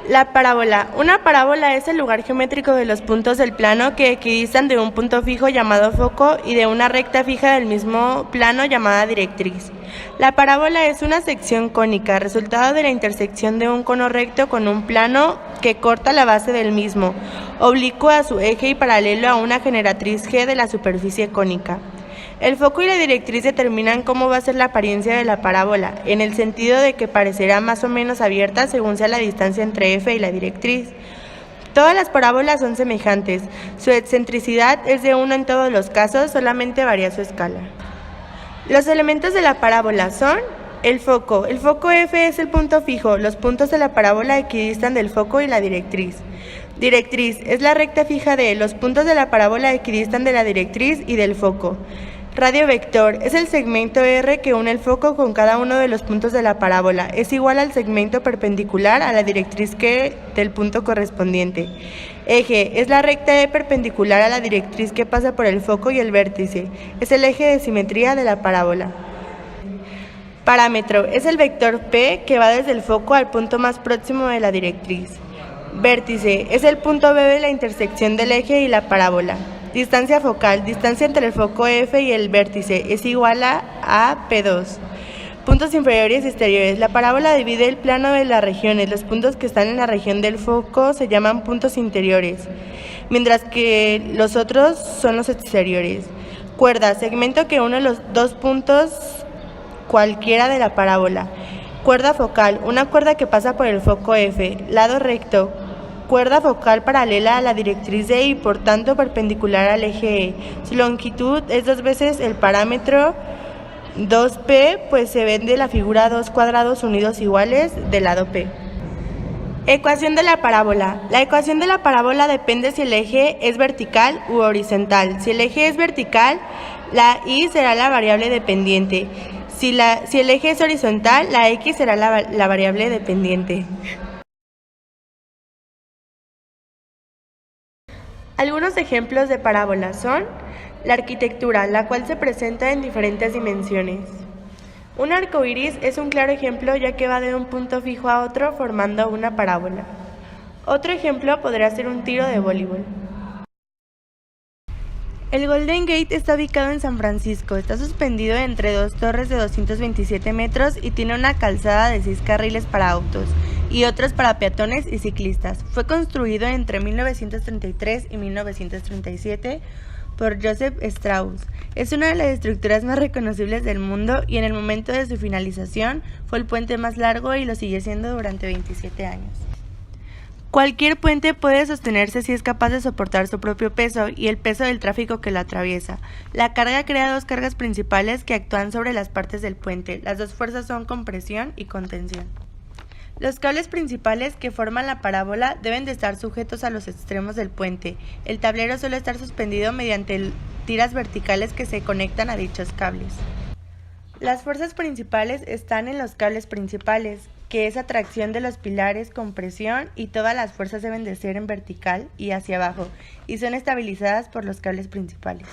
La parábola. Una parábola es el lugar geométrico de los puntos del plano que equidistan de un punto fijo llamado foco y de una recta fija del mismo plano llamada directriz. La parábola es una sección cónica, resultado de la intersección de un cono recto con un plano que corta la base del mismo, oblicuo a su eje y paralelo a una generatriz G de la superficie cónica. El foco y la directriz determinan cómo va a ser la apariencia de la parábola, en el sentido de que parecerá más o menos abierta según sea la distancia entre F y la directriz. Todas las parábolas son semejantes, su excentricidad es de 1 en todos los casos, solamente varía su escala. Los elementos de la parábola son el foco F es el punto fijo, los puntos de la parábola equidistan del foco y la directriz. Directriz es la recta fija de los puntos de la parábola equidistan de la directriz y del foco. Radio vector es el segmento R que une el foco con cada uno de los puntos de la parábola. Es igual al segmento perpendicular a la directriz que del punto correspondiente. Eje es la recta E perpendicular a la directriz que pasa por el foco y el vértice. Es el eje de simetría de la parábola. Parámetro es el vector P que va desde el foco al punto más próximo de la directriz. Vértice es el punto B de la intersección del eje y la parábola. Distancia focal, distancia entre el foco F y el vértice, es igual a P2. Puntos inferiores y exteriores. La parábola divide el plano de las regiones. Los puntos que están en la región del foco se llaman puntos interiores, mientras que los otros son los exteriores. Cuerda, segmento que une los dos puntos cualquiera de la parábola. Cuerda focal, una cuerda que pasa por el foco F. Lado recto, cuerda focal paralela a la directriz D y por tanto perpendicular al eje E. Su longitud es 2 veces el parámetro 2P, pues se ven de la figura dos cuadrados unidos iguales del lado P. Ecuación de la parábola. La ecuación de la parábola depende si el eje es vertical u horizontal. Si el eje es vertical, la y será la variable dependiente. Si el eje es horizontal, la x será la variable dependiente. Algunos ejemplos de parábolas son la arquitectura, la cual se presenta en diferentes dimensiones. Un arco iris es un claro ejemplo ya que va de un punto fijo a otro formando una parábola. Otro ejemplo podría ser un tiro de voleibol. El Golden Gate está ubicado en San Francisco, está suspendido entre dos torres de 227 metros y tiene una calzada de 6 carriles para autos y otros para peatones y ciclistas. Fue construido entre 1933 y 1937 por Joseph Strauss. Es una de las estructuras más reconocibles del mundo y en el momento de su finalización fue el puente más largo y lo sigue siendo durante 27 años. Cualquier puente puede sostenerse si es capaz de soportar su propio peso y el peso del tráfico que lo atraviesa. La carga crea dos cargas principales que actúan sobre las partes del puente. Las dos fuerzas son compresión y contención. Los cables principales que forman la parábola deben de estar sujetos a los extremos del puente. El tablero suele estar suspendido mediante tiras verticales que se conectan a dichos cables. Las fuerzas principales están en los cables principales, que es atracción de los pilares, compresión, y todas las fuerzas deben de ser en vertical y hacia abajo, y son estabilizadas por los cables principales.